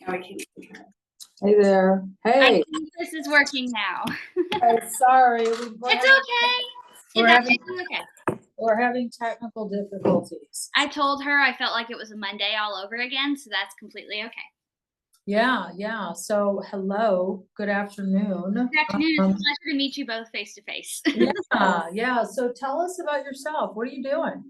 Now we can. Hey there. I Hey. think this is working now. Hey, sorry. It's okay. We're It's having- absolutely okay. We're having technical difficulties. I told her I felt like it was a Monday all over again, so that's completely okay. Yeah. So, hello. Good afternoon. Good afternoon. It's a pleasure to meet you both face to face. Yeah. So tell us about yourself. What are you doing?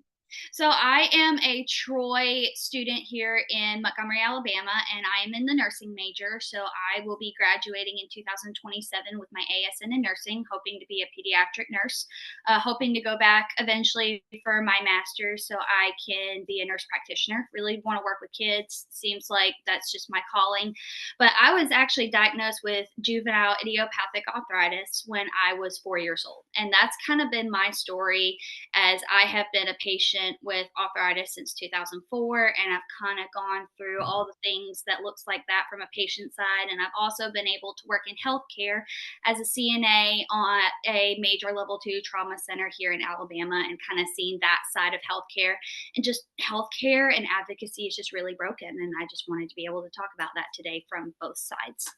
So I am a Troy student here in Montgomery, Alabama, and I am in the nursing major. So I will be graduating in 2027 with my ASN in nursing, hoping to be a pediatric nurse, hoping to go back eventually for my master's so I can be a nurse practitioner. Really want to work with kids. Seems like that's just my calling. But I was actually diagnosed with juvenile idiopathic arthritis when I was 4 years old. And that's kind of been my story, as I have been a patient with arthritis since 2004, and I've kind of gone through all the things that looks like that from a patient side. And I've also been able to work in healthcare as a CNA on a major level 2 trauma center here in Alabama, and kind of seen that side of healthcare. And just healthcare and advocacy is just really broken, and I just wanted to be able to talk about that today from both sides.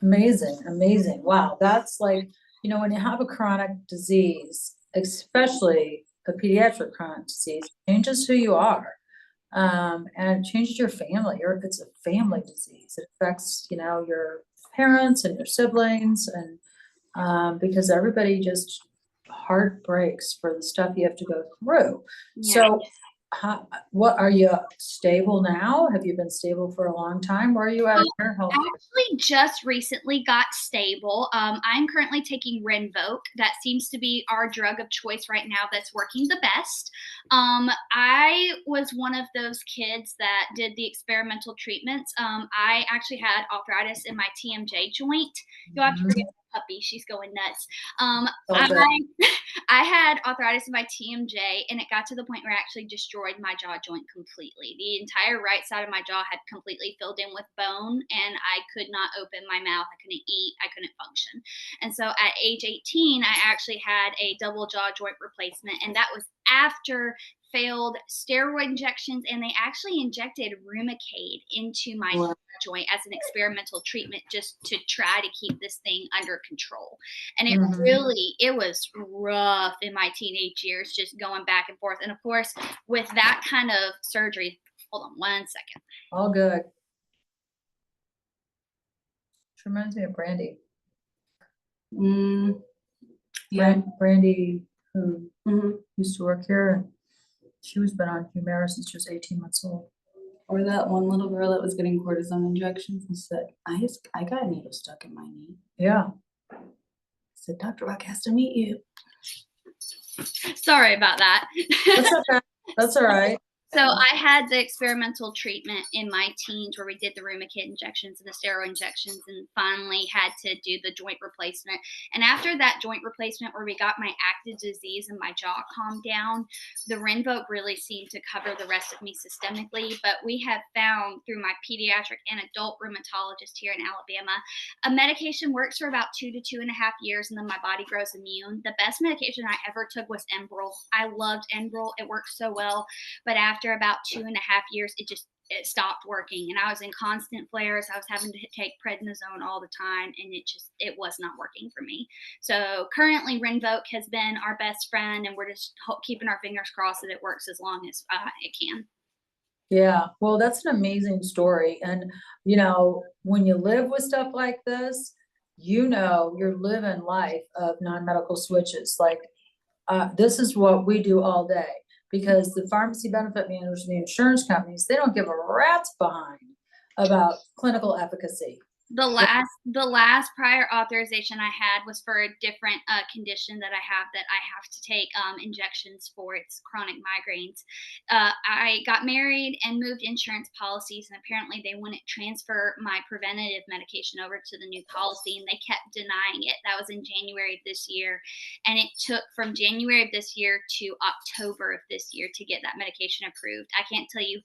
Amazing. Wow. That's like, when you have a chronic disease, especially a pediatric chronic disease, changes who you are. And it changes your family, or it's a family disease. It affects, your parents and your siblings, and because everybody just heart breaks for the stuff you have to go through. Yeah. So what are you stable now? Have you been stable for a long time? Where are you at in your health? Actually, just recently got stable. I'm currently taking Rinvoq. That seems to be our drug of choice right now that's working the best. I was one of those kids that did the experimental treatments. I actually had arthritis in my TMJ joint. You'll have to forgive the puppy. She's going nuts. I had arthritis in my TMJ, and it got to the point where it actually destroyed my jaw joint completely. The entire right side of my jaw had completely filled in with bone, and I could not open my mouth. I couldn't eat. I couldn't function. And so at age 18, I actually had a double jaw joint replacement, and that was after failed steroid injections, and they actually injected Remicade into my joint as an experimental treatment just to try to keep this thing under control. And it was rough in my teenage years, just going back and forth. And of course, with that kind of surgery, hold on one second. All good. Which reminds me of Brandy. Yeah. Brandy, who used to work here, and she was been on Humira since she was 18 months old. Or that one little girl that was getting cortisone injections and said, I got a needle stuck in my knee. Yeah. I said, Dr. Rock has to meet you. Sorry about that. That's okay. That's all right. So I had the experimental treatment in my teens where we did the Remicade injections and the steroid injections, and finally had to do the joint replacement. And after that joint replacement, where we got my active disease and my jaw calmed down, the Rinvoq really seemed to cover the rest of me systemically. But we have found through my pediatric and adult rheumatologist here in Alabama, a medication works for about 2 to 2.5 years, and then my body grows immune. The best medication I ever took was Enbrel. I loved Enbrel. It worked so well. But after about 2.5 years, it stopped working, and I was in constant flares. I was having to take prednisone all the time, and it was not working for me. So currently Rinvoq has been our best friend, and we're just keeping our fingers crossed that it works as long as it can. Yeah, well, that's an amazing story. And when you live with stuff like this, you're living life of non-medical switches. Like this is what we do all day. Because the pharmacy benefit managers and the insurance companies, they don't give a rat's behind about clinical efficacy. The last prior authorization I had was for a different condition that I have to take injections for. It's chronic migraines. I got married and moved insurance policies, and apparently they wouldn't transfer my preventative medication over to the new policy, and they kept denying it. That was in January of this year, and it took from January of this year to October of this year to get that medication approved. I can't tell you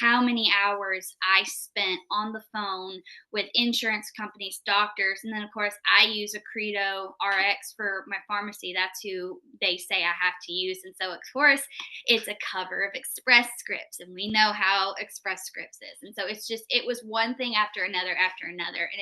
how many hours I spent on the phone with insurance insurance companies, doctors, and then of course I use a Credo RX for my pharmacy. That's who they say I have to use. And so of course it's a cover of Express Scripts, and we know how Express Scripts is. And so it was one thing after another after another. And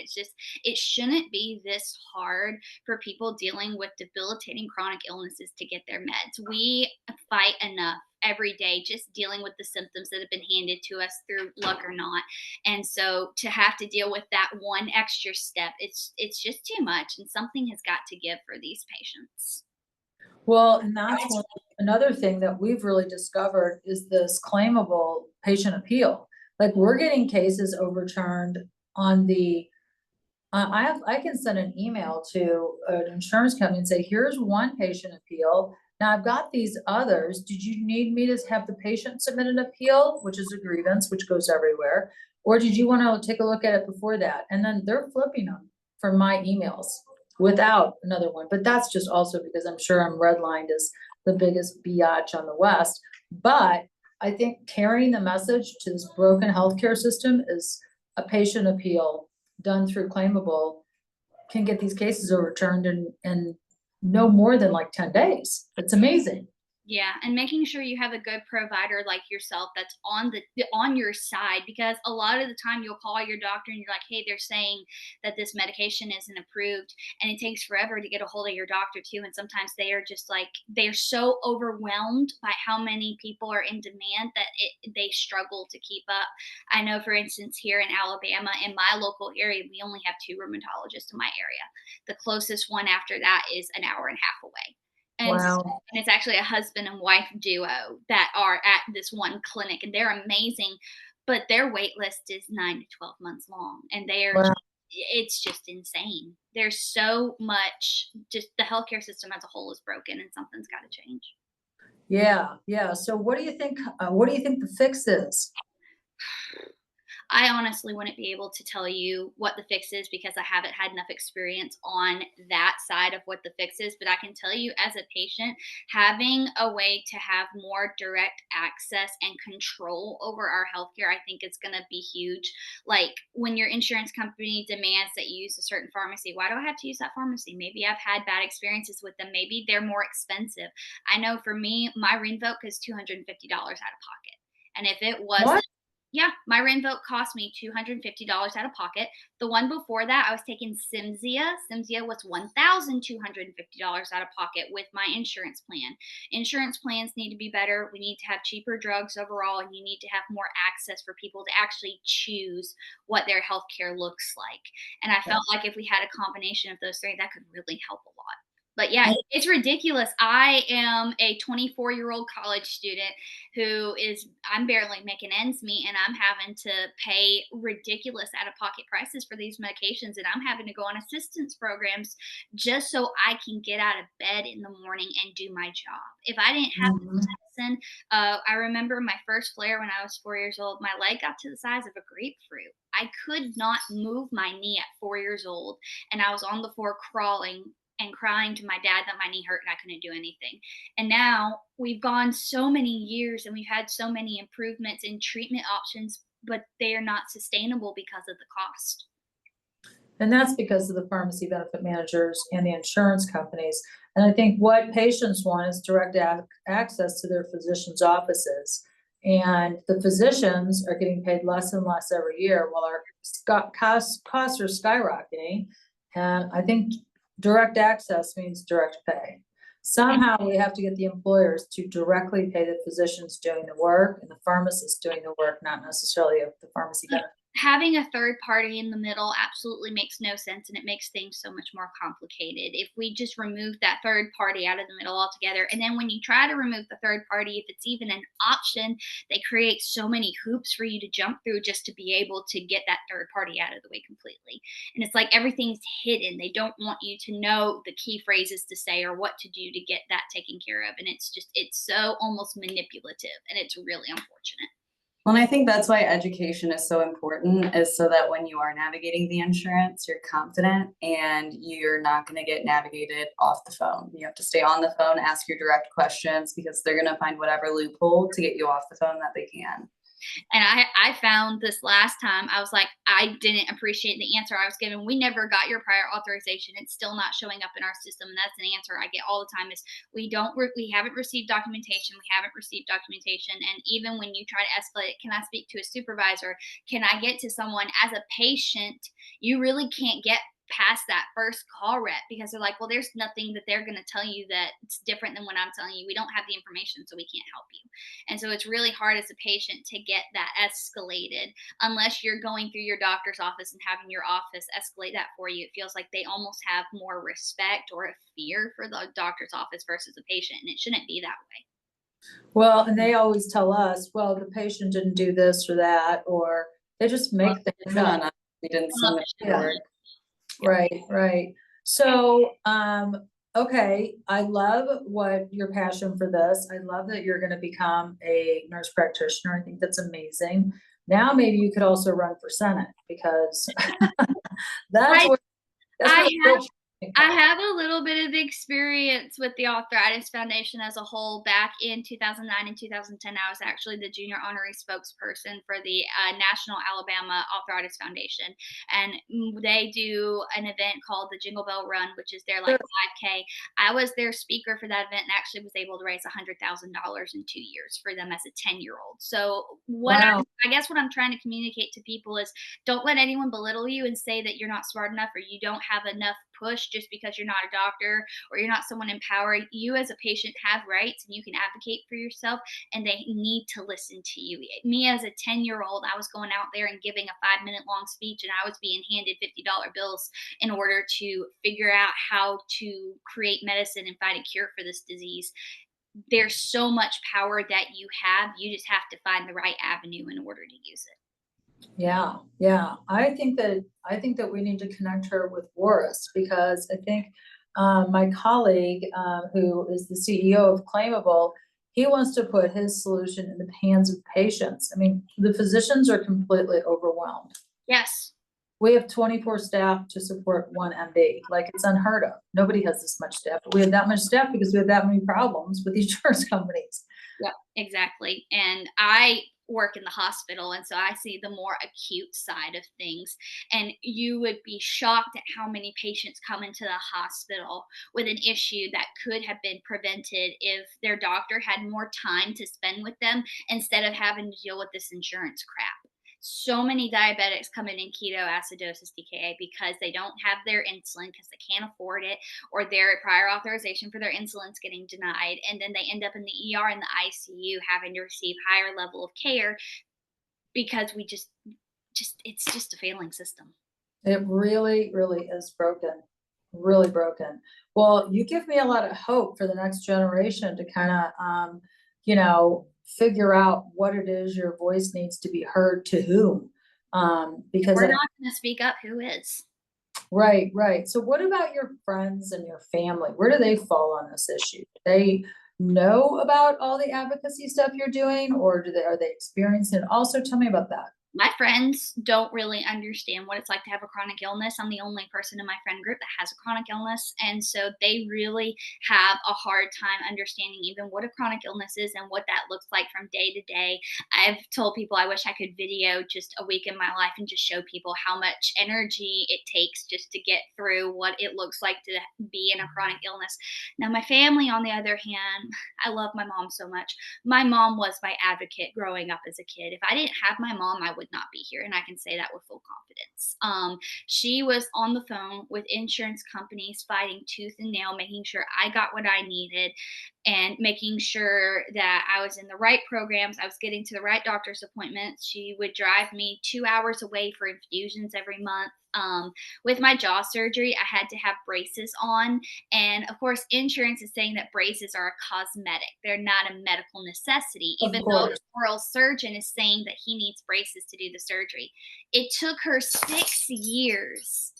it shouldn't be this hard for people dealing with debilitating chronic illnesses to get their meds. We fight enough every day just dealing with the symptoms that have been handed to us through luck or not. And so to have to deal with that one extra step, it's just too much, and something has got to give for these patients. Well, and another thing that we've really discovered is this claimable patient appeal. Like, we're getting cases overturned on the, I can send an email to an insurance company and say, here's one patient appeal. Now I've got these others. Did you need me to have the patient submit an appeal, which is a grievance, which goes everywhere? Or did you want to take a look at it before that? And then they're flipping them from my emails without another one. But that's just also because I'm sure I'm redlined as the biggest biatch on the West. But I think carrying the message to this broken healthcare system is a patient appeal done through claimable can get these cases overturned in no more than like 10 days. It's amazing. Yeah, and making sure you have a good provider like yourself that's on your side, because a lot of the time you'll call your doctor and you're like, hey, they're saying that this medication isn't approved, and it takes forever to get a hold of your doctor too. And sometimes they are just like, they're so overwhelmed by how many people are in demand that they struggle to keep up. I know, for instance, here in Alabama, in my local area, we only have 2 rheumatologists in my area. The closest one after that is an hour and a half away. Wow. And it's actually a husband and wife duo that are at this one clinic, and they're amazing, but their wait list is 9 to 12 months long, and Wow. it's just insane. There's so much, just the healthcare system as a whole is broken, and something's got to change. Yeah. Yeah. So what do you think? What do you think the fix is? I honestly wouldn't be able to tell you what the fix is because I haven't had enough experience on that side of what the fix is. But I can tell you, as a patient, having a way to have more direct access and control over our healthcare, I think is going to be huge. Like, when your insurance company demands that you use a certain pharmacy, why do I have to use that pharmacy? Maybe I've had bad experiences with them. Maybe they're more expensive. I know for me, my Rinvoq is $250 out of pocket. And if it wasn't, What? yeah, my Rinvoq cost me $250 out of pocket. The one before that, I was taking Cimzia. Cimzia was $1,250 out of pocket with my insurance plan. Insurance plans need to be better. We need to have cheaper drugs overall, and you need to have more access for people to actually choose what their healthcare looks like. And I felt like if we had a combination of those three, that could really help a lot. But yeah, it's ridiculous. I am a 24-year-old college student I'm barely making ends meet, and I'm having to pay ridiculous out-of-pocket prices for these medications, and I'm having to go on assistance programs just so I can get out of bed in the morning and do my job. If I didn't have this medicine, I remember my first flare when I was 4 years old, my leg got to the size of a grapefruit. I could not move my knee at 4 years old, and I was on the floor crawling and crying to my dad that my knee hurt and I couldn't do anything. And now we've gone so many years and we've had so many improvements in treatment options, but they are not sustainable because of the cost. And that's because of the pharmacy benefit managers and the insurance companies. And I think what patients want is direct access to their physician's offices. And the physicians are getting paid less and less every year while our costs are skyrocketing. And I think direct access means direct pay. Somehow we have to get the employers to directly pay the physicians doing the work and the pharmacists doing the work, not necessarily of the pharmacy benefit. Having a third party in the middle absolutely makes no sense, and it makes things so much more complicated. If we just remove that third party out of the middle altogether, and then when you try to remove the third party, if it's even an option, they create so many hoops for you to jump through just to be able to get that third party out of the way completely. And it's like everything's hidden. They don't want you to know the key phrases to say or what to do to get that taken care of. And it's so almost manipulative, and it's really unfortunate. Well, and I think that's why education is so important, is so that when you are navigating the insurance, you're confident and you're not going to get navigated off the phone. You have to stay on the phone, ask your direct questions, because they're going to find whatever loophole to get you off the phone that they can. And I found this last time, I was like, I didn't appreciate the answer I was given. We never got your prior authorization. It's still not showing up in our system. And that's an answer I get all the time is we haven't received documentation. We haven't received documentation. And even when you try to escalate, can I speak to a supervisor? Can I get to someone as a patient? You really can't get past that first call rep because they're like, well, there's nothing that they're going to tell you that it's different than what I'm telling you. We don't have the information, so we can't help you. And so it's really hard as a patient to get that escalated unless you're going through your doctor's office and having your office escalate that for you. It feels like they almost have more respect or a fear for the doctor's office versus a patient, and it shouldn't be that way. Well, and they always tell us, well, the patient didn't do this or that, or they just make It's things not up. us. We didn't send the Yeah. paperwork. Right, right. So, okay, I love what your passion for this. I love that you're gonna become a nurse practitioner. I think that's amazing. Now maybe you could also run for Senate because that's I what, that's I where the real have change I comes. have a little bit of experience with the Arthritis Foundation as a whole. Back in 2009 and 2010, I was actually the junior honorary spokesperson for the National Alabama Arthritis Foundation. And they do an event called the Jingle Bell Run, which is their like Sure. 5K. I was their speaker for that event and actually was able to raise $100,000 in 2 years for them as a 10-year-old. So Wow. I guess what I'm trying to communicate to people is don't let anyone belittle you and say that you're not smart enough or you don't have enough push just because you're not a doctor or you're not someone in power. You as a patient have rights and you can advocate for yourself, and they need to listen to you. Me as a 10-year-old, I was going out there and giving a 5-minute long speech, and I was being handed $50 bills in order to figure out how to create medicine and find a cure for this disease. There's so much power that you have. You just have to find the right avenue in order to use it. Yeah, yeah. I think that we need to connect her with Boris because I think my colleague who is the CEO of Claimable, he wants to put his solution in the hands of patients. I mean, the physicians are completely overwhelmed. Yes. We have 24 staff to support one MD. Like it's unheard of. Nobody has this much staff, but we have that much staff because we have that many problems with insurance companies. Yep, exactly. And I work in the hospital, and so I see the more acute side of things. And you would be shocked at how many patients come into the hospital with an issue that could have been prevented if their doctor had more time to spend with them instead of having to deal with this insurance crap. So many diabetics come in ketoacidosis DKA because they don't have their insulin because they can't afford it, or their prior authorization for their insulin's getting denied, and then they end up in the ER in the ICU having to receive higher level of care because we just it's just a failing system. It really, really is broken, really broken. Well, you give me a lot of hope for the next generation to kind of, figure out what it is your voice needs to be heard to whom. If Because we're not going to speak up, who is? right, right. So what about your friends and your family? Where do they fall on this issue? Do they know about all the advocacy stuff you're doing, or are they experiencing it? Also, tell me about that. My friends don't really understand what it's like to have a chronic illness. I'm the only person in my friend group that has a chronic illness. And so they really have a hard time understanding even what a chronic illness is and what that looks like from day to day. I've told people I wish I could video just a week in my life and just show people how much energy it takes just to get through what it looks like to be in a chronic illness. Now, my family, on the other hand, I love my mom so much. My mom was my advocate growing up as a kid. If I didn't have my mom, I would not be here, and I can say that with full confidence. She was on the phone with insurance companies fighting tooth and nail, making sure I got what I needed and making sure that I was in the right programs, I was getting to the right doctor's appointments. She would drive me 2 hours away for infusions every month. With my jaw surgery, I had to have braces on. And of course, insurance is saying that braces are a cosmetic, they're not a medical necessity, Of even though course. the oral surgeon is saying that he needs braces to do the surgery. It took her 6 years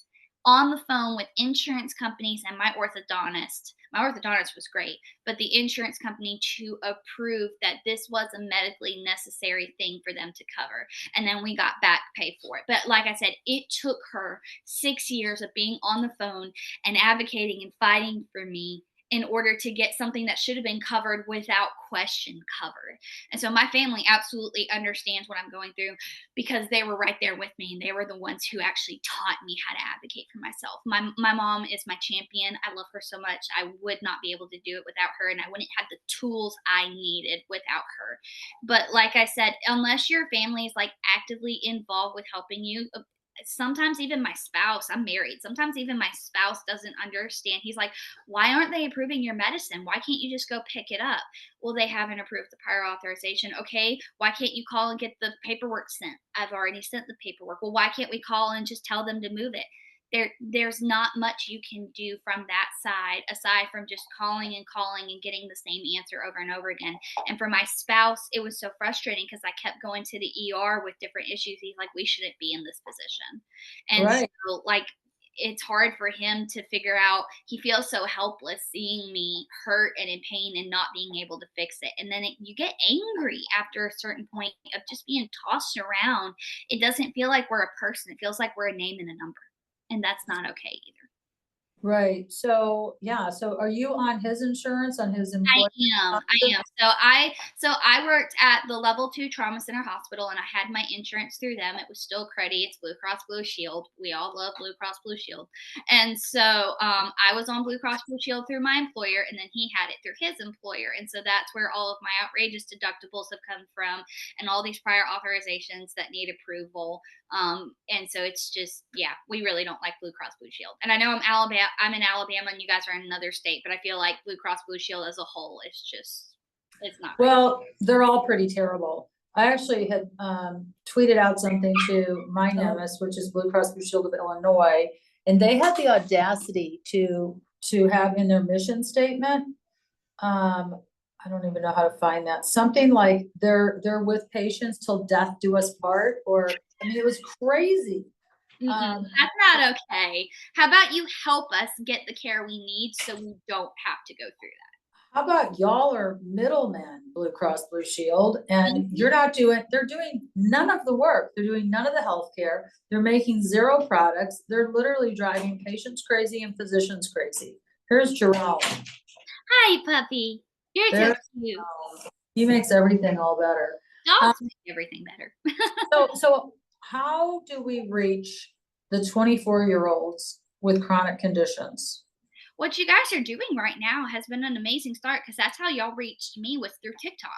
on the phone with insurance companies and my orthodontist. My orthodontist was great, but the insurance company to approve that this was a medically necessary thing for them to cover. And then we got back pay for it. But like I said, it took her 6 years of being on the phone and advocating and fighting for me in order to get something that should have been covered without question covered. And so my family absolutely understands what I'm going through because they were right there with me, and they were the ones who actually taught me how to advocate for myself. My mom is my champion. I love her so much. I would not be able to do it without her, and I wouldn't have the tools I needed without her. But like I said, unless your family is like actively involved with helping you, sometimes even my spouse, I'm married, sometimes even my spouse doesn't understand. He's like, why aren't they approving your medicine? Why can't you just go pick it up? Well, they haven't approved the prior authorization. Okay, why can't you call and get the paperwork sent? I've already sent the paperwork. Well, why can't we call and just tell them to move it? There's not much you can do from that side aside from just calling and getting the same answer over and over again. And for my spouse, it was so frustrating because I kept going to the ER with different issues. He's like, we shouldn't be in this position. And Right. so, like, it's hard for him to figure out. He feels so helpless seeing me hurt and in pain and not being able to fix it. And then you get angry after a certain point of just being tossed around. It doesn't feel like we're a person, it feels like we're a name and a number. And that's not okay either. Right. So, yeah. So are you on his insurance, on his employee? I am. So I worked at the level 2 trauma center hospital, and I had my insurance through them. It was still cruddy. It's Blue Cross Blue Shield. We all love Blue Cross Blue Shield. And so I was on Blue Cross Blue Shield through my employer, and then he had it through his employer. And so that's where all of my outrageous deductibles have come from, and all these prior authorizations that need approval. And so it's just, yeah, we really don't like Blue Cross Blue Shield. And I know I'm in Alabama and you guys are in another state, but I feel like Blue Cross Blue Shield as a whole is just, it's not right. Well, they're all pretty terrible. I actually had tweeted out something to my NEMIS, which is Blue Cross Blue Shield of Illinois, and they had the audacity to have in their mission statement, I don't even know how to find that, something like they're with patients till death do us part, or I mean, it was crazy. That's not okay. How about you help us get the care we need so we don't have to go through that? How about y'all are middlemen, Blue Cross Blue Shield, and they're doing none of the work. They're doing none of the healthcare. They're making zero products. They're literally driving patients crazy and physicians crazy. Here's Jerome. Hi, puppy. You're so cute. He makes everything all better. Dogs make everything better. So how do we reach the 24-year-olds with chronic conditions? What you guys are doing right now has been an amazing start, because that's how y'all reached me, was through TikTok.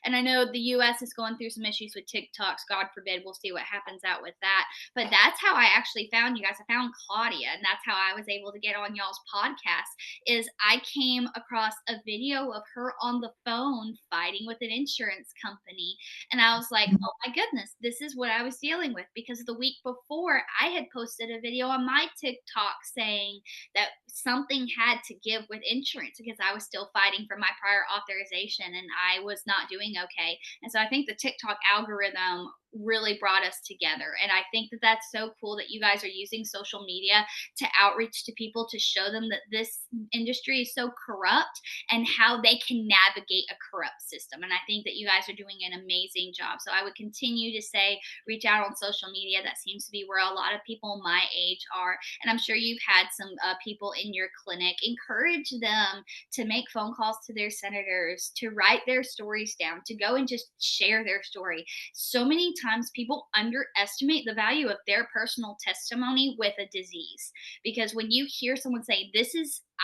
And I know the US is going through some issues with TikToks. God forbid, we'll see what happens out with that. But that's how I actually found you guys. I found Claudia, and that's how I was able to get on y'all's podcast. Is I came across a video of her on the phone fighting with an insurance company. And I was like, oh my goodness, this is what I was dealing with. Because the week before, I had posted a video on my TikTok saying that something had to give with insurance because I was still fighting for my prior authorization and I was not doing okay. And so I think the TikTok algorithm really brought us together. And I think that that's so cool that you guys are using social media to outreach to people, to show them that this industry is so corrupt and how they can navigate a corrupt system. And I think that you guys are doing an amazing job. So I would continue to say, reach out on social media. That seems to be where a lot of people my age are. And I'm sure you've had some people in your clinic. Encourage them to make phone calls to their senators, to write their stories down, to go and just share their story. So many times people underestimate the value of their personal testimony with a disease, because when you hear someone say,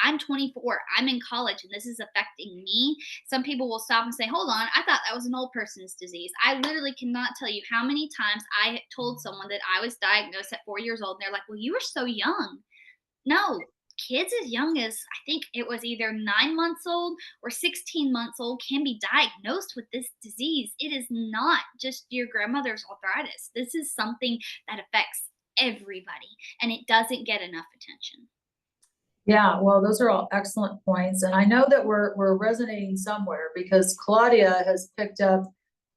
I'm 24, I'm in college, and this is affecting me, some people will stop and say, hold on, I thought that was an old person's disease. I literally cannot tell you how many times I told someone that I was diagnosed at 4 years old, and they're like, well, you were so young. No, kids as young as, I think it was either 9 months old or 16 months old, can be diagnosed with this disease. It is not just your grandmother's arthritis. This is something that affects everybody, and it doesn't get enough attention. Yeah, well, those are all excellent points. And I know that we're resonating somewhere, because Claudia has picked up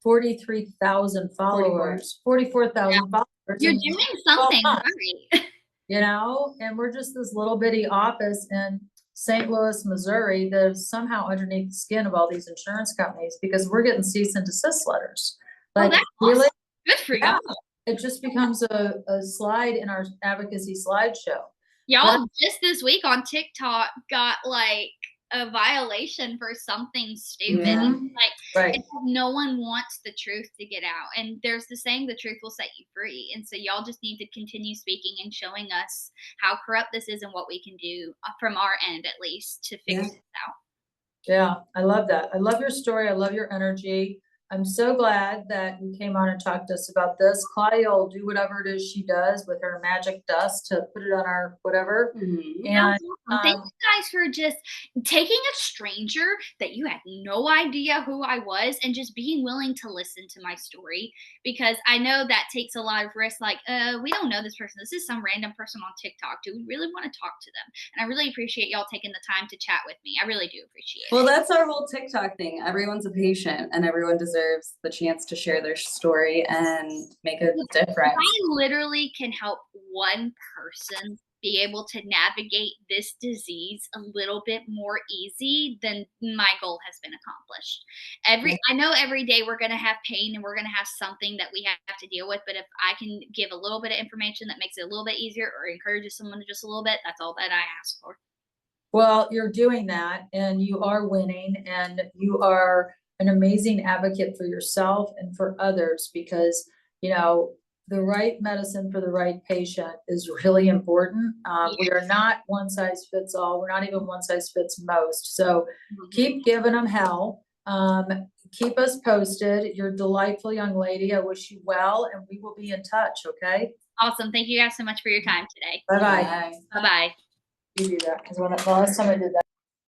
43,000 followers, 44,000 followers. You're doing something right. You know, and we're just this little bitty office in St. Louis, Missouri, that is somehow underneath the skin of all these insurance companies, because we're getting cease and desist letters. Like, that's really? awesome. Good for you. It just becomes a slide in our advocacy slideshow. Y'all just this week on TikTok got like a violation for something stupid. Yeah. Like, Right. it's like no one wants the truth to get out. And there's the saying, the truth will set you free. And so y'all just need to continue speaking and showing us how corrupt this is and what we can do from our end, at least, to fix Yeah. this out. Yeah, I love that. I love your story. I love your energy. I'm so glad that you came on and talked to us about this. Claudia will do whatever it is she does with her magic dust to put it on our whatever. Mhm. And Thank you guys for just taking a stranger that you had no idea who I was and just being willing to listen to my story, because I know that takes a lot of risk. Like, we don't know this person. This is some random person on TikTok. Do we really want to talk to them? And I really appreciate y'all taking the time to chat with me. I really do appreciate Well, it. that's our whole TikTok thing. Everyone's a patient and everyone deserves the chance to share their story and make a difference. I literally can help one person be able to navigate this disease a little bit more easy, then my goal has been accomplished. I know every day we're going to have pain and we're going to have something that we have to deal with, but if I can give a little bit of information that makes it a little bit easier or encourages someone just a little bit, that's all that I ask for. well, you're doing that and you are winning and you are an amazing advocate for yourself and for others because, you know, the right medicine for the right patient is really important. We are not one size fits all. We're not even one size fits most. So keep giving them hell. Keep us posted. You're a delightful young lady. I wish you well, and we will be in touch. Okay. Awesome. Thank you guys so much for your time today. Bye bye. Bye. Bye bye. You do that because when the last time I did that.